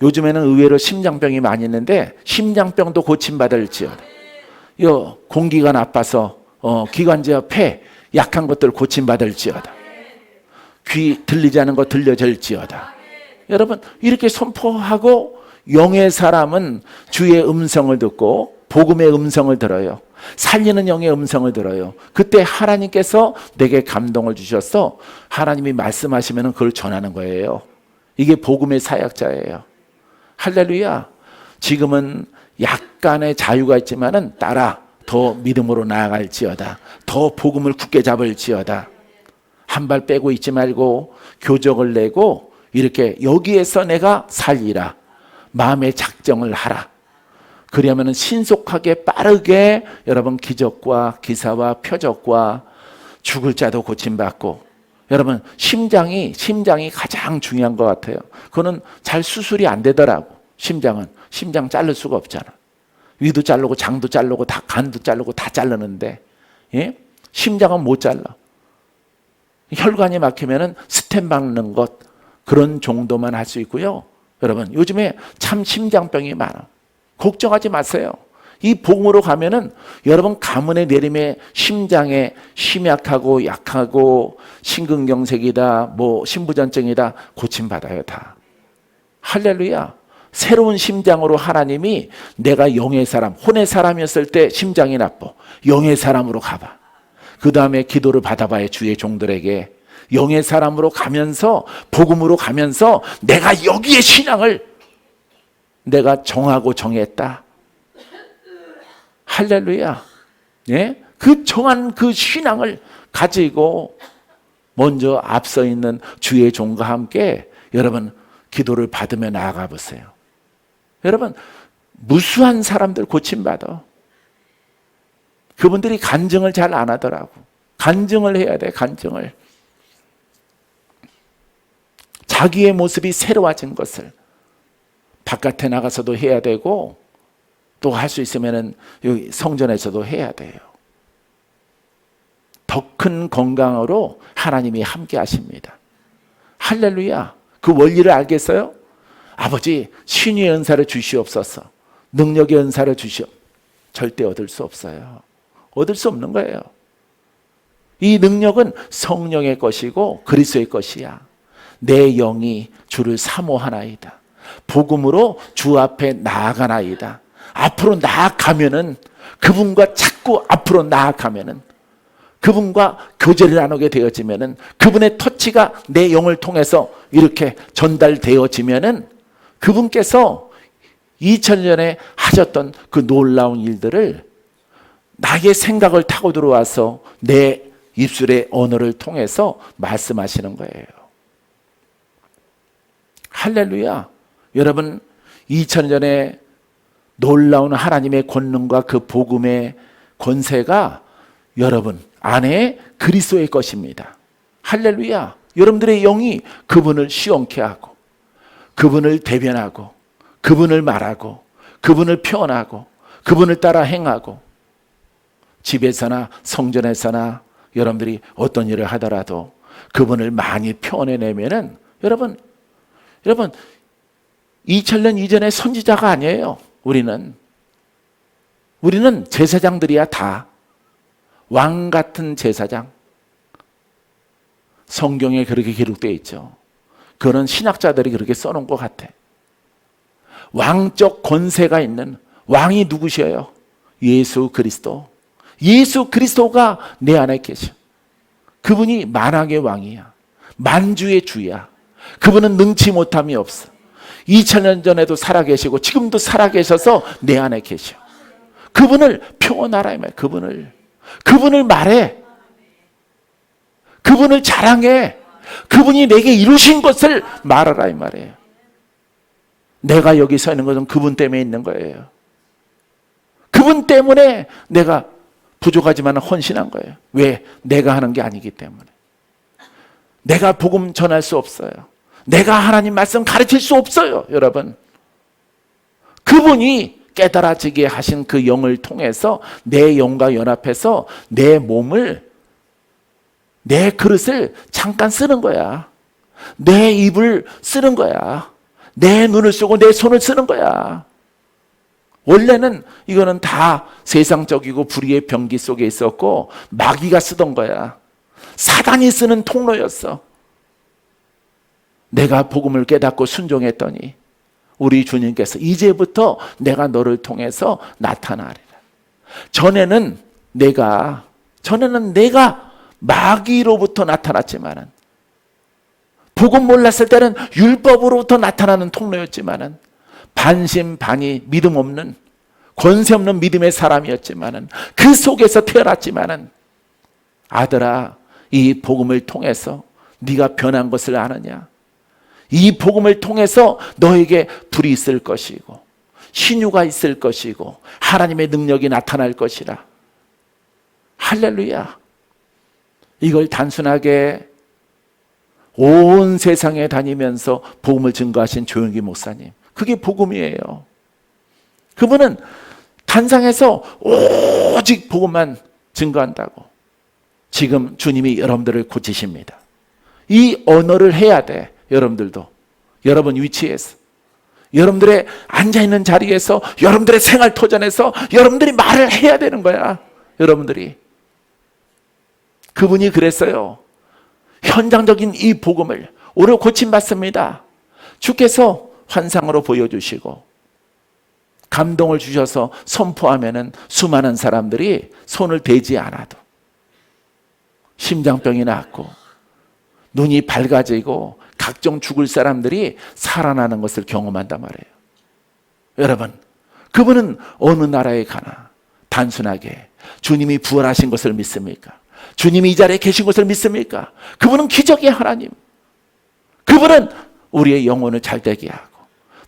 요즘에는 의외로 심장병이 많이 있는데 심장병도 고침받을지어다. 공기가 나빠서 기관지와 폐 약한 것들 고침받을지어다. 귀 들리지 않은 거 들려질지어다. 여러분 이렇게 선포하고 영의 사람은 주의 음성을 듣고 복음의 음성을 들어요. 살리는 영의 음성을 들어요. 그때 하나님께서 내게 감동을 주셔서 하나님이 말씀하시면 그걸 전하는 거예요. 이게 복음의 사역자예요. 할렐루야. 지금은 약간의 자유가 있지만은 따라 더 믿음으로 나아갈지어다. 더 복음을 굳게 잡을지어다. 한 발 빼고 있지 말고 교적을 내고 이렇게 여기에서 내가 살리라. 마음의 작정을 하라. 그러면 신속하게 빠르게 여러분 기적과 기사와 표적과 죽을 자도 고침받고, 여러분 심장이 가장 중요한 것 같아요. 그거는 잘 수술이 안 되더라고. 심장 자를 수가 없잖아. 위도 자르고 장도 자르고 다 간도 자르고 다 자르는데, 예? 심장은 못 잘라. 혈관이 막히면은 스텐 박는 것, 그런 정도만 할 수 있고요. 여러분 요즘에 참 심장병이 많아. 걱정하지 마세요. 이 복음으로 가면은 여러분 가문의 내림에 심장에 심약하고 약하고 심근경색이다, 뭐 신부전증이다, 고침받아요 다. 할렐루야. 새로운 심장으로 하나님이, 내가 영의 사람, 혼의 사람이었을 때 심장이 나빠. 영의 사람으로 가봐. 그 다음에 기도를 받아봐요. 주의 종들에게. 영의 사람으로 가면서, 복음으로 가면서 내가 여기에 신앙을 내가 정하고 정했다. 할렐루야. 예? 그 정한 그 신앙을 가지고 먼저 앞서 있는 주의 종과 함께 여러분 기도를 받으며 나아가 보세요. 여러분 무수한 사람들 고침받아. 그분들이 간증을 잘 안 하더라고. 간증을 해야 돼. 간증을. 자기의 모습이 새로워진 것을 바깥에 나가서도 해야 되고, 또 할 수 있으면 여기 성전에서도 해야 돼요. 더 큰 건강으로 하나님이 함께 하십니다. 할렐루야. 그 원리를 알겠어요? 아버지 신유의 은사를 주시옵소서. 능력의 은사를 절대 얻을 수 없어요. 얻을 수 없는 거예요. 이 능력은 성령의 것이고 그리스도의 것이야. 내 영이 주를 사모하나이다. 복음으로 주 앞에 나아가나이다. 앞으로 나아가면은, 그분과 자꾸 앞으로 나아가면은, 그분과 교제를 나누게 되어지면은, 그분의 터치가 내 영을 통해서 이렇게 전달되어지면은, 그분께서 2000년에 하셨던 그 놀라운 일들을 나의 생각을 타고 들어와서 내 입술의 언어를 통해서 말씀하시는 거예요. 할렐루야. 여러분 2000년에 놀라운 하나님의 권능과 그 복음의 권세가 여러분 안에 그리스도의 것입니다. 할렐루야. 여러분들의 영이 그분을 시원케 하고, 그분을 대변하고, 그분을 말하고, 그분을 표현하고, 그분을 따라 행하고, 집에서나 성전에서나 여러분들이 어떤 일을 하더라도 그분을 많이 표현해내면은, 여러분 2000년 이전의 선지자가 아니에요. 우리는 제사장들이야. 다 왕 같은 제사장. 성경에 그렇게 기록되어 있죠. 그런 신학자들이 그렇게 써놓은 것 같아. 왕적 권세가 있는 왕이 누구셔요? 예수 그리스도. 예수 그리스도가 내 안에 계셔. 그분이 만왕의 왕이야. 만주의 주야. 그분은 능치 못함이 없어. 2000년 전에도 살아계시고 지금도 살아계셔서 내 안에 계셔. 그분을 표현하라 이 말이야. 그분을 말해. 그분을 자랑해. 그분이 내게 이루신 것을 말하라 이 말이에요. 내가 여기 서 있는 것은 그분 때문에 있는 거예요. 그분 때문에 내가 부족하지만 헌신한 거예요. 왜? 내가 하는 게 아니기 때문에. 내가 복음 전할 수 없어요. 내가 하나님 말씀 가르칠 수 없어요. 여러분, 그분이 깨달아지게 하신 그 영을 통해서 내 영과 연합해서 내 몸을, 내 그릇을 잠깐 쓰는 거야. 내 입을 쓰는 거야. 내 눈을 쓰고 내 손을 쓰는 거야. 원래는 이거는 다 세상적이고 불의의 병기 속에 있었고 마귀가 쓰던 거야. 사단이 쓰는 통로였어. 내가 복음을 깨닫고 순종했더니 우리 주님께서 이제부터 내가 너를 통해서 나타나리라. 전에는 내가 마귀로부터 나타났지만은, 복음 몰랐을 때는 율법으로부터 나타나는 통로였지만은, 반신반의 믿음 없는 권세 없는 믿음의 사람이었지만은, 그 속에서 태어났지만은, 아들아 이 복음을 통해서 네가 변한 것을 아느냐? 이 복음을 통해서 너에게 불이 있을 것이고 신유가 있을 것이고 하나님의 능력이 나타날 것이라. 할렐루야. 이걸 단순하게 온 세상에 다니면서 복음을 증거하신 조영기 목사님, 그게 복음이에요. 그분은 단상에서 오직 복음만 증거한다고. 지금 주님이 여러분들을 고치십니다. 이 언어를 해야 돼. 여러분들도 여러분 위치에서, 여러분들의 앉아있는 자리에서, 여러분들의 생활 터전에서 여러분들이 말을 해야 되는 거야. 여러분들이. 그분이 그랬어요. 현장적인 이 복음을 오늘 고침받습니다. 주께서 환상으로 보여주시고 감동을 주셔서 선포하면은 수많은 사람들이 손을 대지 않아도 심장병이 낫고 눈이 밝아지고 각종 죽을 사람들이 살아나는 것을 경험한단 말이에요. 여러분, 그분은 어느 나라에 가나 단순하게 주님이 부활하신 것을 믿습니까? 주님이 이 자리에 계신 것을 믿습니까? 그분은 기적의 하나님. 그분은 우리의 영혼을 잘되게 하고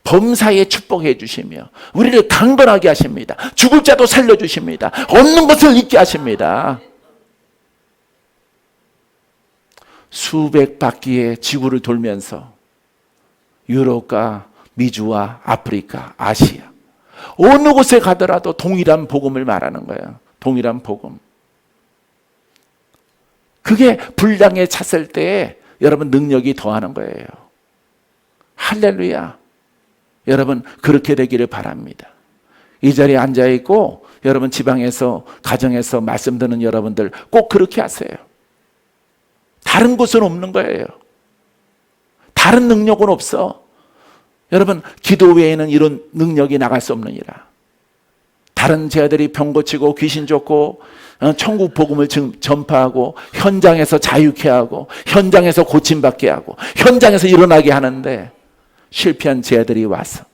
범사에 축복해 주시며 우리를 강건하게 하십니다. 죽을 자도 살려주십니다. 없는 것을 있게 하십니다. 수백 바퀴의 지구를 돌면서 유럽과 미주와 아프리카, 아시아 어느 곳에 가더라도 동일한 복음을 말하는 거예요. 동일한 복음. 그게 불량에 찼을 때에 여러분 능력이 더하는 거예요. 할렐루야. 여러분 그렇게 되기를 바랍니다. 이 자리에 앉아있고 여러분 지방에서 가정에서 말씀 듣는 여러분들 꼭 그렇게 하세요. 다른 곳은 없는 거예요. 다른 능력은 없어. 여러분 기도 외에는 이런 능력이 나갈 수 없느니라. 다른 제자들이 병 고치고 귀신 쫓고 천국 복음을 전파하고 현장에서 자유케 하고 현장에서 고침받게 하고 현장에서 일어나게 하는데 실패한 제자들이 와서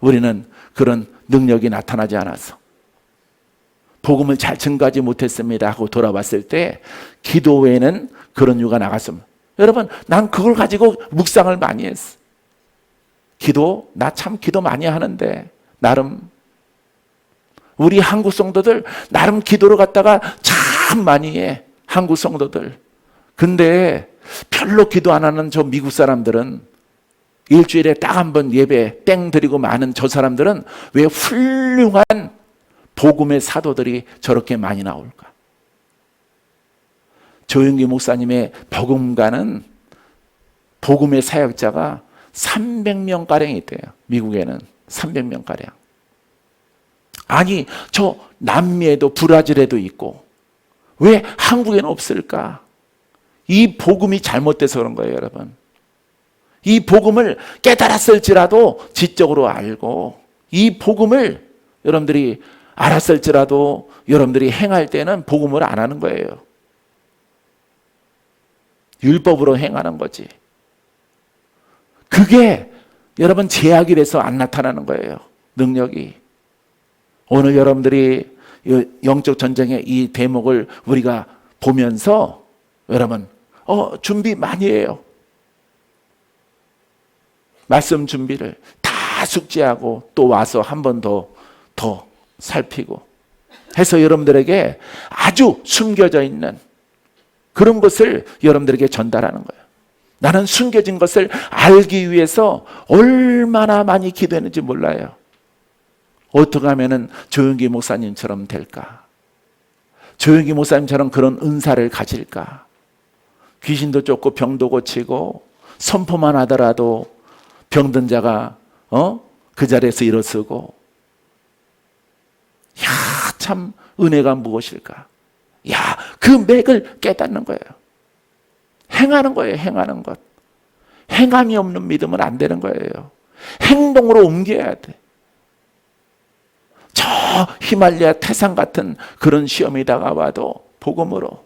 우리는 그런 능력이 나타나지 않아서 복음을 잘 증거하지 못했습니다 하고 돌아왔을 때 기도 외에는 그런 이유가 나갔습니다. 여러분 난 그걸 가지고 묵상을 많이 했어. 기도, 나 참 기도 많이 하는데 나름 우리 한국 성도들 나름 기도를 갖다가 참 많이 해. 한국 성도들. 근데 별로 기도 안 하는 저 미국 사람들은 일주일에 딱 한 번 예배 땡 드리고 마는 저 사람들은 왜 훌륭한 복음의 사도들이 저렇게 많이 나올까? 조영기 목사님의 복음가는 복음의 사역자가 300명가량이 있대요. 미국에는 300명가량. 아니 저 남미에도 브라질에도 있고 왜 한국에는 없을까? 이 복음이 잘못돼서 그런 거예요. 여러분 이 복음을 깨달았을지라도 지적으로 알고 이 복음을 여러분들이 알았을지라도 여러분들이 행할 때는 복음을 안 하는 거예요. 율법으로 행하는 거지. 그게 여러분 제약이 돼서 안 나타나는 거예요. 능력이. 오늘 여러분들이 영적 전쟁의 이 대목을 우리가 보면서 여러분 준비 많이 해요. 말씀 준비를 다 숙지하고 또 와서 한 번 더 살피고 해서 여러분들에게 아주 숨겨져 있는 그런 것을 여러분들에게 전달하는 거예요. 나는 숨겨진 것을 알기 위해서 얼마나 많이 기도했는지 몰라요. 어떻게 하면 조영기 목사님처럼 될까? 조영기 목사님처럼 그런 은사를 가질까? 귀신도 쫓고 병도 고치고 선포만 하더라도 병든 자가 그 자리에서 일어서고 야, 참 은혜가 무엇일까? 야, 그 맥을 깨닫는 거예요. 행하는 거예요. 행하는 것. 행함이 없는 믿음은 안 되는 거예요. 행동으로 옮겨야 돼. 저 히말라야 태산 같은 그런 시험이 다가와도 복음으로.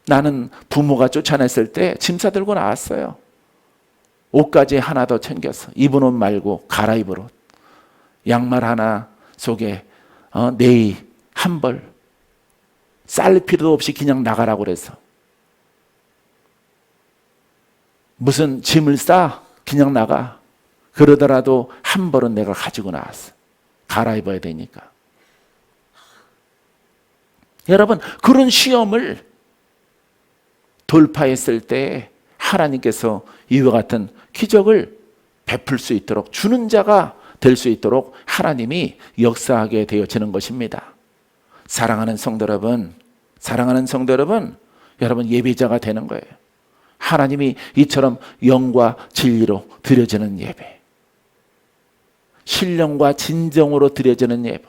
나는 부모가 쫓아냈을 때 짐 싸들고 나왔어요. 옷까지 하나 더 챙겼어. 입은 옷 말고 갈아입을 옷. 양말 하나 속에 네이 한 벌. 쌀 필요도 없이 그냥 나가라고 그래서. 무슨 짐을 싸? 그냥 나가. 그러더라도 한 벌은 내가 가지고 나왔어. 갈아입어야 되니까. 여러분, 그런 시험을 돌파했을 때 하나님께서 이와 같은 기적을 베풀 수 있도록, 주는 자가 될 수 있도록 하나님이 역사하게 되어지는 것입니다. 사랑하는 성도 여러분, 여러분 예배자가 되는 거예요. 하나님이 이처럼 영과 진리로 드려지는 예배, 신령과 진정으로 드려지는 예배.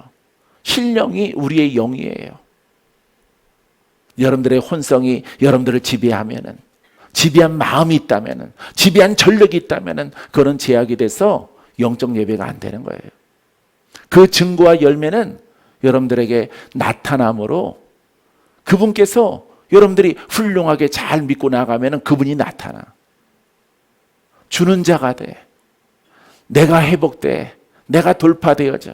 신령이 우리의 영이에요. 여러분들의 혼성이 여러분들을 지배하면은, 지배한 마음이 있다면은, 지배한 전력이 있다면은 그런 제약이 돼서 영적 예배가 안 되는 거예요. 그 증거와 열매는 여러분들에게 나타남으로, 그분께서 여러분들이 훌륭하게 잘 믿고 나가면은 그분이 나타나. 주는 자가 돼. 내가 회복돼. 내가 돌파되어져.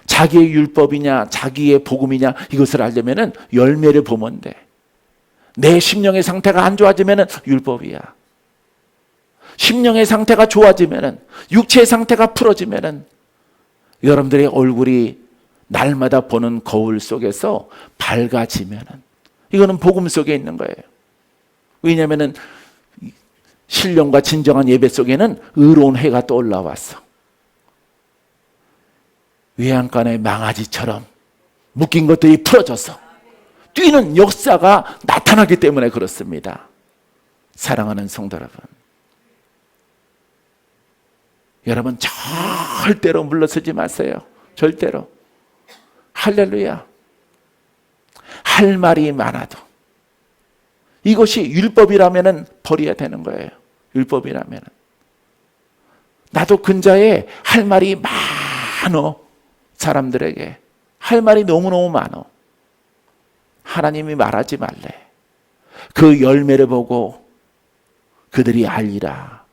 자기의 율법이냐 자기의 복음이냐 이것을 알려면은 열매를 보면 돼. 내 심령의 상태가 안 좋아지면은 율법이야. 심령의 상태가 좋아지면은, 육체의 상태가 풀어지면은 여러분들의 얼굴이 날마다 보는 거울 속에서 밝아지면은 이거는 복음 속에 있는 거예요. 왜냐하면은 신령과 진정한 예배 속에는 의로운 해가 또 올라왔어. 외양간의 망아지처럼 묶인 것들이 풀어져서 뛰는 역사가 나타나기 때문에 그렇습니다. 사랑하는 성도 여러분, 여러분 절대로 물러서지 마세요. 절대로. 할렐루야. 할 말이 많아도 이것이 율법이라면 버려야 되는 거예요. 율법이라면. 나도 근자에 할 말이 많어. 사람들에게 할 말이 너무너무 많어. 하나님이 말하지 말래. 그 열매를 보고 그들이 알리라.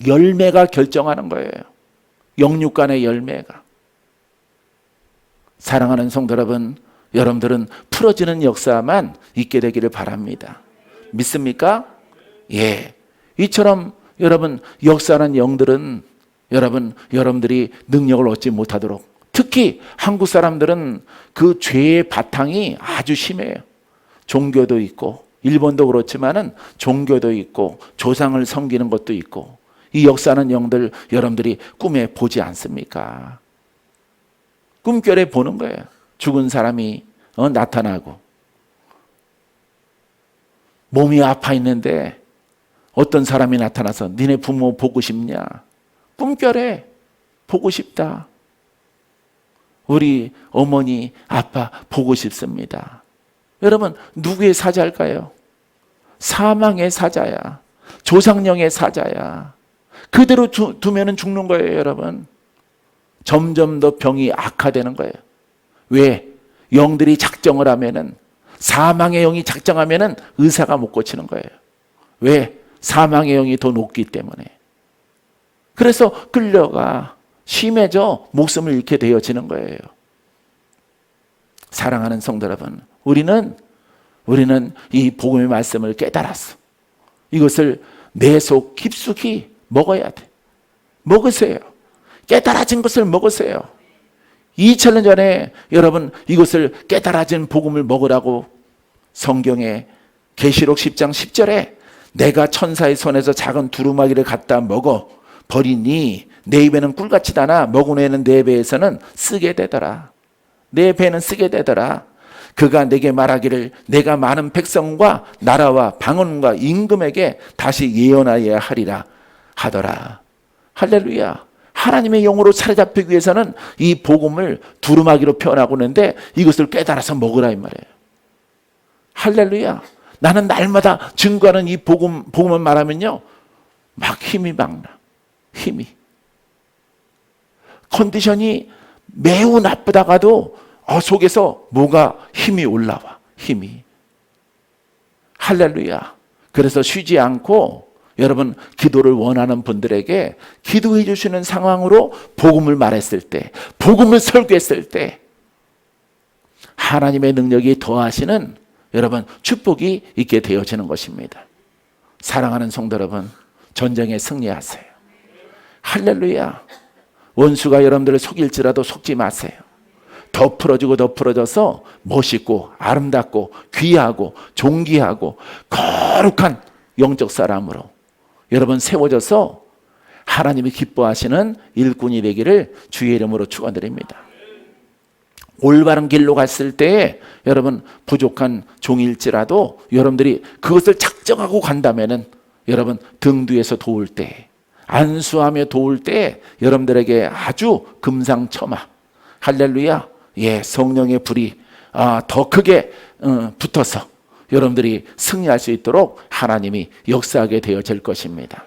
열매가 결정하는 거예요. 영육간의 열매가. 사랑하는 성도 여러분, 여러분들은 풀어지는 역사만 있게 되기를 바랍니다. 믿습니까? 예. 이처럼 여러분 역사하는 영들은 여러분들이 능력을 얻지 못하도록, 특히 한국 사람들은 그 죄의 바탕이 아주 심해요. 종교도 있고, 일본도 그렇지만은 종교도 있고 조상을 섬기는 것도 있고, 이 역사하는 영들 여러분들이 꿈에 보지 않습니까? 꿈결에 보는 거예요. 죽은 사람이 나타나고, 몸이 아파 있는데 어떤 사람이 나타나서 니네 부모 보고 싶냐? 꿈결에 보고 싶다. 우리 어머니 아빠 보고 싶습니다. 여러분, 누구의 사자일까요? 사망의 사자야. 조상령의 사자야. 그대로 두면은 죽는 거예요, 여러분. 점점 더 병이 악화되는 거예요. 왜? 영들이 작정을 하면은, 사망의 영이 작정하면은 의사가 못 고치는 거예요. 왜? 사망의 영이 더 높기 때문에. 그래서 끌려가 심해져 목숨을 잃게 되어지는 거예요. 사랑하는 성도 여러분, 우리는 이 복음의 말씀을 깨달았어. 이것을 내 속 깊숙이 먹어야 돼. 먹으세요. 깨달아진 것을 먹으세요. 2000년 전에 여러분 이것을 깨달아진 복음을 먹으라고 성경에 계시록 10장 10절에 내가 천사의 손에서 작은 두루마기를 갖다 먹어 버리니 내 입에는 꿀같이 다나 먹은 후에는 내 배에서는 쓰게 되더라. 내 배는 쓰게 되더라. 그가 내게 말하기를 내가 많은 백성과 나라와 방언과 임금에게 다시 예언하여야 하리라 하더라. 할렐루야. 하나님의 영으로 사로잡히기 위해서는 이 복음을 두루마기로 표현하고 있는데 이것을 깨달아서 먹으라 이 말이에요. 할렐루야. 나는 날마다 증거하는 이 복음을 말하면요, 막 힘이 막 나. 힘이. 컨디션이 매우 나쁘다가도 속에서 뭐가 힘이 올라와. 힘이. 할렐루야. 그래서 쉬지 않고 여러분 기도를 원하는 분들에게 기도해 주시는 상황으로 복음을 말했을 때, 복음을 설교했을 때 하나님의 능력이 더하시는 여러분 축복이 있게 되어지는 것입니다. 사랑하는 성도 여러분, 전쟁에 승리하세요. 할렐루야. 원수가 여러분들을 속일지라도 속지 마세요. 더 풀어지고 더 풀어져서 멋있고 아름답고 귀하고 존귀하고 거룩한 영적 사람으로 여러분 세워져서 하나님이 기뻐하시는 일꾼이 되기를 주의 이름으로 축원드립니다. 올바른 길로 갔을 때 여러분 부족한 종일지라도 여러분들이 그것을 작정하고 간다면은 여러분 등 뒤에서 도울 때, 안수하며 도울 때 여러분들에게 아주 금상첨화, 할렐루야, 성령의 불이 더 크게 붙어서 여러분들이 승리할 수 있도록 하나님이 역사하게 되어질 것입니다.